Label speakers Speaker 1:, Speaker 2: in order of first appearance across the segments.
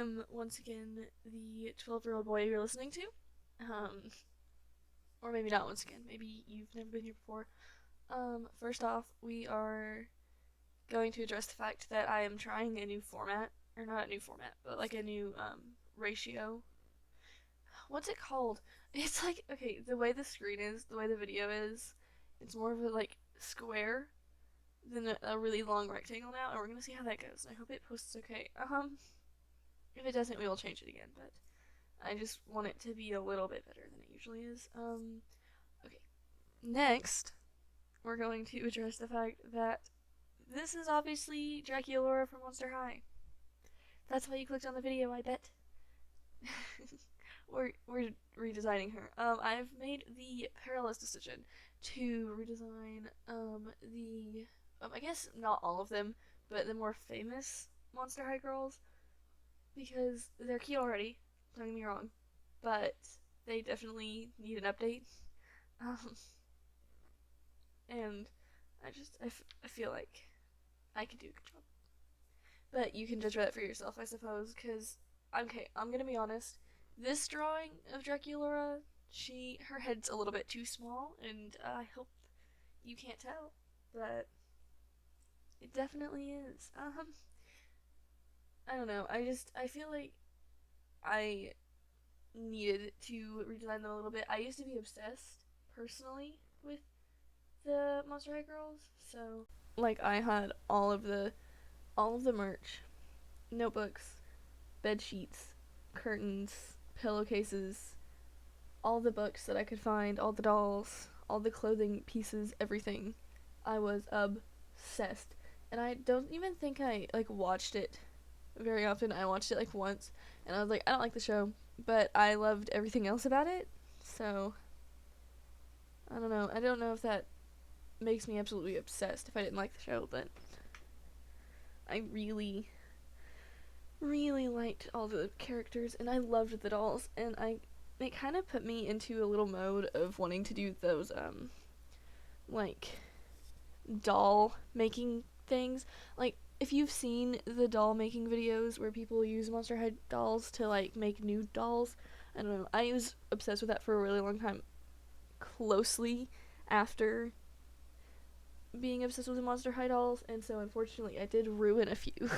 Speaker 1: am once again the 12-year-old boy you're listening to. Or maybe not once again. Maybe you've never been here before. First off, we are going to address the fact that I am trying a new format. Or not a new format, but like a new ratio. What's it called? It's like, okay, the way the screen is, the way the video is, it's more of a like square than a really long rectangle now, and we're gonna see how that goes. I hope it posts okay. If it doesn't, we will change it again, but I just want it to be a little bit better than it usually is. Okay. Next, we're going to address the fact that this is obviously Draculaura from Monster High. That's why you clicked on the video, I bet. we're redesigning her. I've made the perilous decision to redesign I guess not all of them, but the more famous Monster High girls, because they're cute already, don't get me wrong, but they definitely need an update. Um, and I feel like I could do a good job. But you can judge that for yourself, I suppose, because, okay, I'm gonna be honest, this drawing of Draculaura, her head's a little bit too small, and I hope you can't tell, but it definitely is. I don't know, I feel like I needed to redesign them a little bit. I used to be obsessed, personally, with the Monster High girls, so, like, I had all of the merch, notebooks, bed sheets, curtains, pillowcases, all the books that I could find, all the dolls, all the clothing pieces, everything. I was obsessed. And I don't even think I like watched it very often. I watched it like once and I was like, I don't like the show, but I loved everything else about it. So I don't know. I don't know if that makes me absolutely obsessed if I didn't like the show, but I really liked all the characters and I loved the dolls, and it kind of put me into a little mode of wanting to do those like doll making things. Like, if you've seen the doll making videos where people use Monster High dolls to like make new dolls, I don't know, I was obsessed with that for a really long time, closely after being obsessed with the Monster High dolls, and so unfortunately I did ruin a few.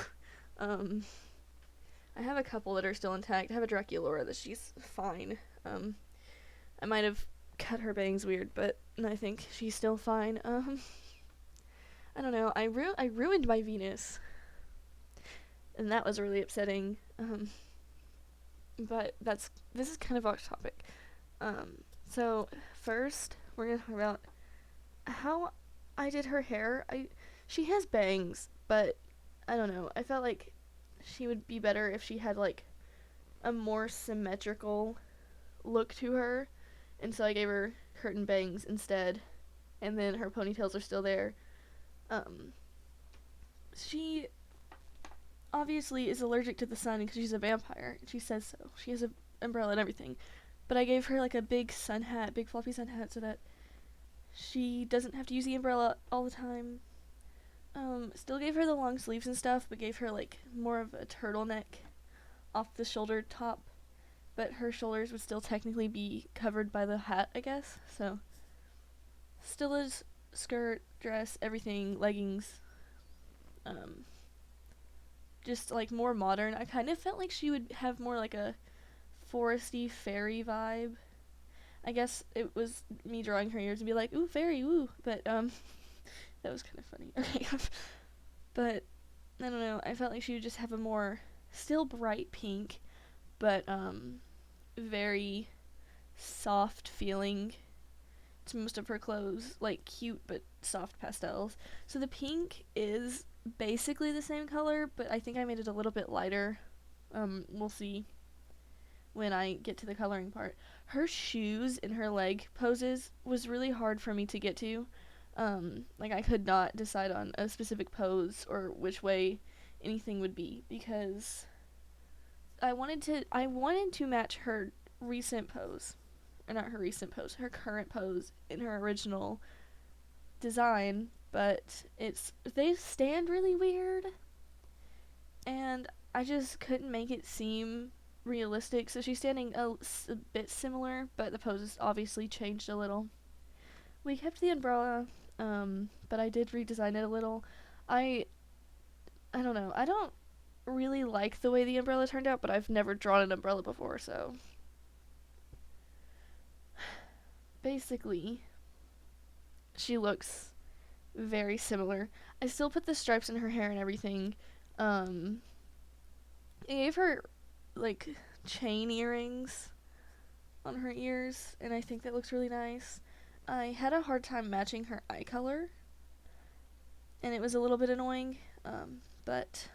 Speaker 1: I have a couple that are still intact. I have a Draculaura that she's fine. I might have cut her bangs weird, but I think she's still fine. I don't know. I ruined my Venus, and that was really upsetting. But this is kind of off topic. So first we're gonna talk about how I did her hair. She has bangs, but I don't know. I felt like she would be better if she had like a more symmetrical look to her, and so I gave her curtain bangs instead, and then her ponytails are still there. She obviously is allergic to the sun because she's a vampire. She says so. She has an umbrella and everything, but I gave her like a big sun hat, big fluffy sun hat, so that she doesn't have to use the umbrella all the time. Still gave her the long sleeves and stuff, but gave her like more of a turtleneck off the shoulder top, but her shoulders would still technically be covered by the hat, I guess. So still is skirt, dress, everything, leggings. Just like more modern. I kind of felt like she would have more like a foresty fairy vibe. I guess it was me drawing her ears to be like, ooh, fairy, ooh, but that was kind of funny. Okay. But I don't know, I felt like she would just have a more still bright pink, but very soft feeling to most of her clothes, like cute but soft pastels. So the pink is basically the same color, but I think I made it a little bit lighter. We'll see when I get to the coloring part. Her shoes and her leg poses was really hard for me to get to. Like, I could not decide on a specific pose or which way anything would be, because I wanted to match her recent pose, or not her recent pose, her current pose in her original design, but they stand really weird, and I just couldn't make it seem realistic. So she's standing a bit similar, but the pose has obviously changed a little. We kept the umbrella, but I did redesign it a little. I don't know. I don't really like the way the umbrella turned out, but I've never drawn an umbrella before, so basically she looks very similar. I still put the stripes in her hair and everything. I gave her like chain earrings on her ears, and I think that looks really nice. I had a hard time matching her eye color, and it was a little bit annoying, but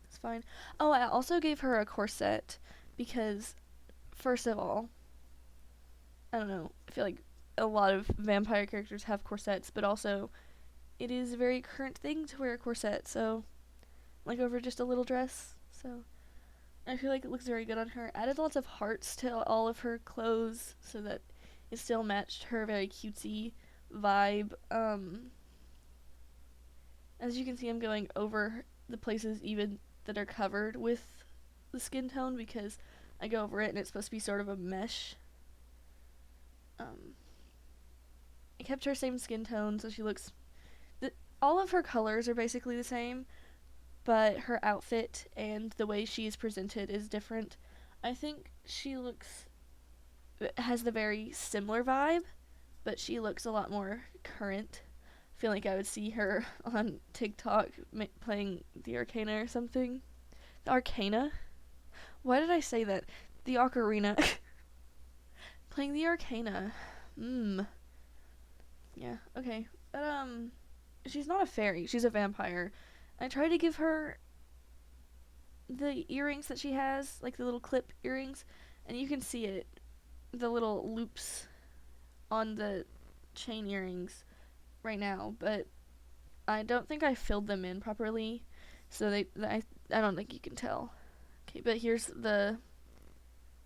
Speaker 1: it's fine. Oh, I also gave her a corset because, first of all, I don't know, I feel like a lot of vampire characters have corsets, but also it is a very current thing to wear a corset, so, like over just a little dress, so I feel like it looks very good on her. Added lots of hearts to all of her clothes so that it still matched her very cutesy vibe. As you can see, I'm going over the places even that are covered with the skin tone because I go over it and it's supposed to be sort of a mesh. I kept her same skin tone, so she looks... all of her colors are basically the same, but her outfit and the way she is presented is different. I think she has the very similar vibe, but she looks a lot more current. I feel like I would see her on TikTok playing the Arcana or something. The Arcana? Why did I say that? The Ocarina. Playing the Arcana. Yeah, okay. But, she's not a fairy. She's a vampire. I tried to give her the earrings that she has, like the little clip earrings, and you can see it. The little loops on the chain earrings right now, but I don't think I filled them in properly, so I don't think you can tell. Okay, but here's the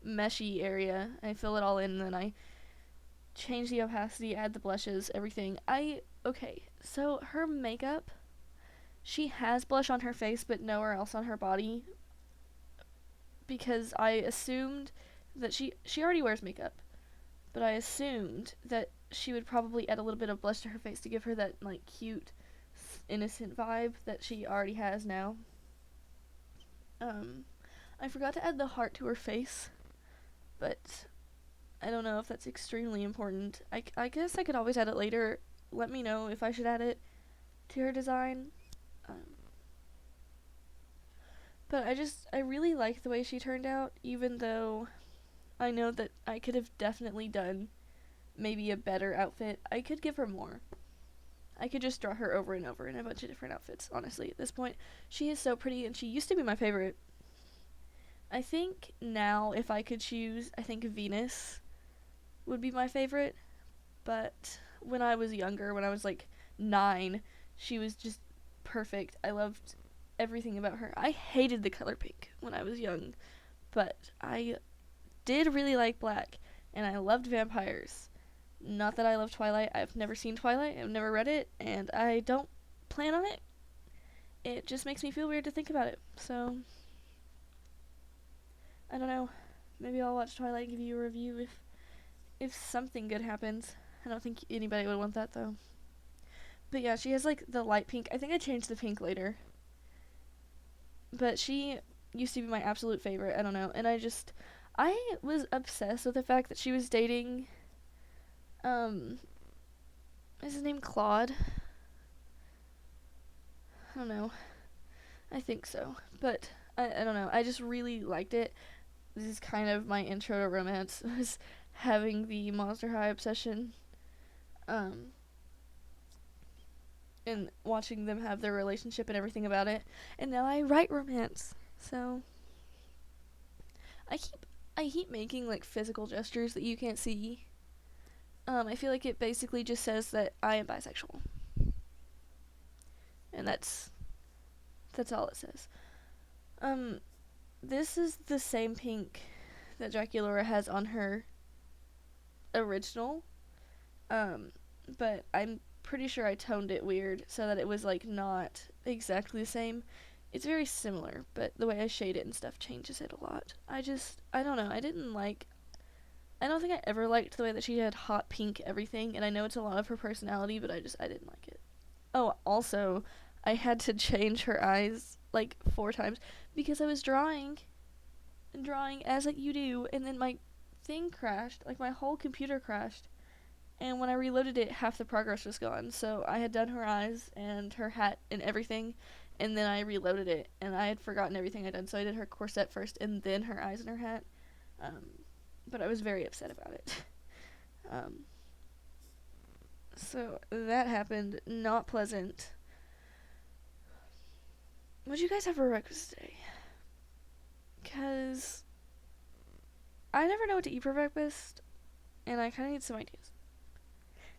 Speaker 1: meshy area. I fill it all in, and then I change the opacity, add the blushes, everything. Okay, so her makeup, she has blush on her face, but nowhere else on her body, because I assumed that she already wears makeup, but I assumed that she would probably add a little bit of blush to her face to give her that, like, cute, innocent vibe that she already has now. I forgot to add the heart to her face, but I don't know if that's extremely important. I guess I could always add it later. Let me know if I should add it to her design. But I really like the way she turned out, even though I know that I could have definitely done maybe a better outfit. I could give her more. I could just draw her over and over in a bunch of different outfits, honestly, at this point. She is so pretty, and she used to be my favorite. I think now, if I could choose, I think Venus would be my favorite. But when I was younger, when I was like 9, she was just perfect. I loved everything about her. I hated the color pink when I was young, but I did really like black, and I loved vampires. Not that I love Twilight. I've never seen Twilight. I've never read it, and I don't plan on it. It just makes me feel weird to think about it. So, I don't know. Maybe I'll watch Twilight and give you a review if something good happens. I don't think anybody would want that, though. But yeah, she has like the light pink. I think I changed the pink later. But she used to be my absolute favorite. I don't know. And I was obsessed with the fact that she was dating, is his name Claude? I don't know. I think so. But I don't know. I just really liked it. This is kind of my intro to romance, was having the Monster High obsession. And watching them have their relationship and everything about it. And now I write romance. So I keep making like physical gestures that you can't see. I feel like it basically just says that I am bisexual. And that's all it says. This is the same pink that Draculaura has on her original. But I'm pretty sure I toned it weird so that it was like not exactly the same. It's very similar, but the way I shade it and stuff changes it a lot. I don't know, I don't think I ever liked the way that she had hot pink everything, and I know it's a lot of her personality, but I didn't like it. Oh, also, I had to change her eyes like 4 times because I was drawing as like you do, and then my thing crashed, like my whole computer crashed, and when I reloaded it, half the progress was gone. So I had done her eyes and her hat and everything, and then I reloaded it, and I had forgotten everything I'd done, so I did her corset first and then her eyes and her hat. But I was very upset about it. So that happened. Not pleasant. What'd you guys have for breakfast today? Because I never know what to eat for breakfast, and I kind of need some ideas.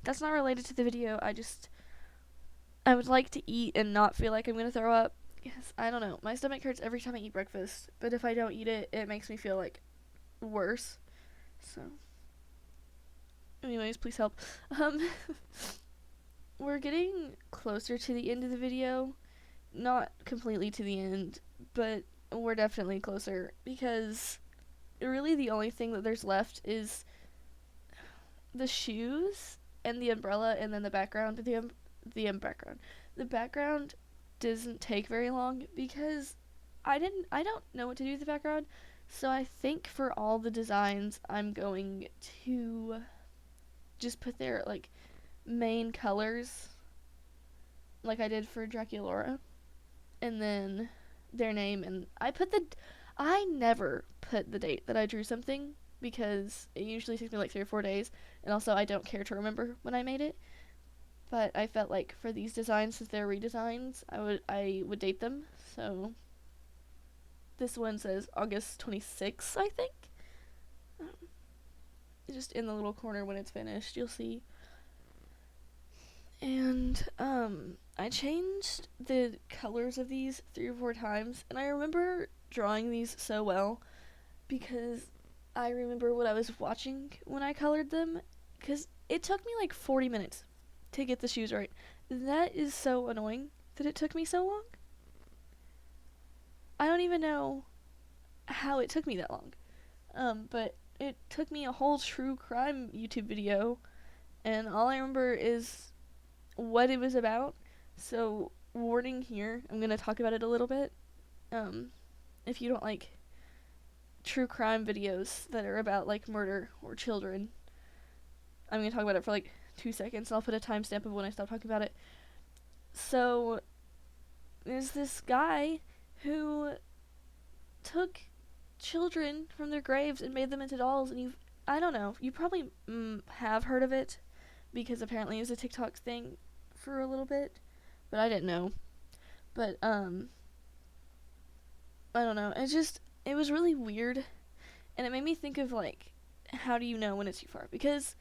Speaker 1: That's not related to the video. I would like to eat and not feel like I'm going to throw up. Yes, I don't know. My stomach hurts every time I eat breakfast, but if I don't eat it, it makes me feel like worse. So, anyways, please help. We're getting closer to the end of the video. Not completely to the end, but we're definitely closer, because really the only thing that there's left is the shoes and the umbrella, and then the background. The background doesn't take very long because I don't know what to do with the background. So I think for all the designs, I'm going to just put their like main colors, like I did for Draculaura, and then their name. And I never put the date that I drew something, because it usually takes me like 3 or 4 days, and also I don't care to remember when I made it. But I felt like for these designs, since they're redesigns, I would date them. So this one says August 26th, I think. Just in the little corner when it's finished, you'll see. And I changed the colors of these 3 or 4 times, and I remember drawing these so well because I remember what I was watching when I colored them, because it took me like 40 minutes to get the shoes right. That is so annoying that it took me so long. I don't even know how it took me that long. But it took me a whole true crime YouTube video, and all I remember is what it was about. So, warning here, I'm gonna talk about it a little bit. If you don't like true crime videos that are about like murder or children, I'm gonna talk about it for like 2 seconds, and I'll put a timestamp of when I stop talking about it. So, there's this guy who took children from their graves and made them into dolls, and I don't know, you probably have heard of it, because apparently it was a TikTok thing for a little bit, but I didn't know. But, I don't know, it was really weird, and it made me think of, like, how do you know when it's too far? Because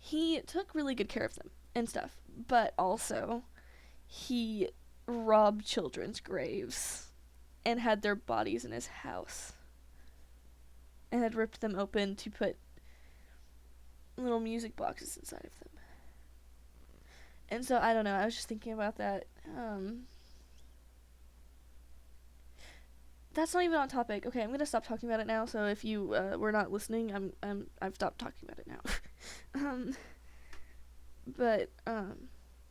Speaker 1: he took really good care of them and stuff, but also he robbed children's graves and had their bodies in his house and had ripped them open to put little music boxes inside of them. And so, I don't know, I was just thinking about that. That's not even on topic. Okay, I'm gonna stop talking about it now, so if you were not listening, I've stopped talking about it now.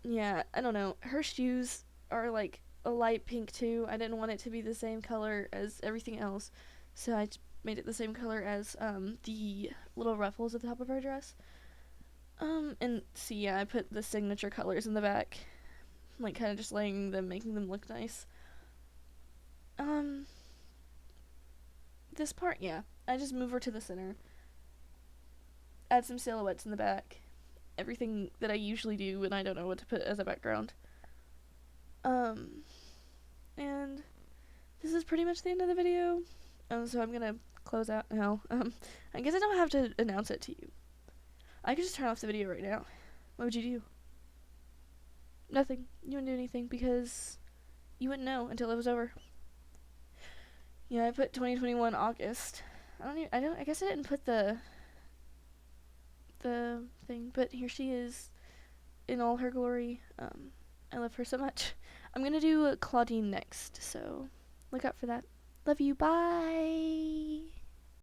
Speaker 1: Yeah, I don't know. Her shoes are like a light pink too. I didn't want it to be the same color as everything else, so I made it the same color as the little ruffles at the top of her dress. And see, yeah, I put the signature colors in the back, like kind of just laying them, making them look nice. This part, yeah, I just move her to the center, add some silhouettes in the back, everything that I usually do when I don't know what to put as a background. And this is pretty much the end of the video. So I'm gonna close out now. I guess I don't have to announce it to you. I could just turn off the video right now. What would you do? Nothing. You wouldn't do anything because you wouldn't know until it was over. Yeah, I put 2021 August. I guess I didn't put the thing, but here she is in all her glory. I love her so much. I'm gonna do Claudine next, so look out for that. Love you. Bye.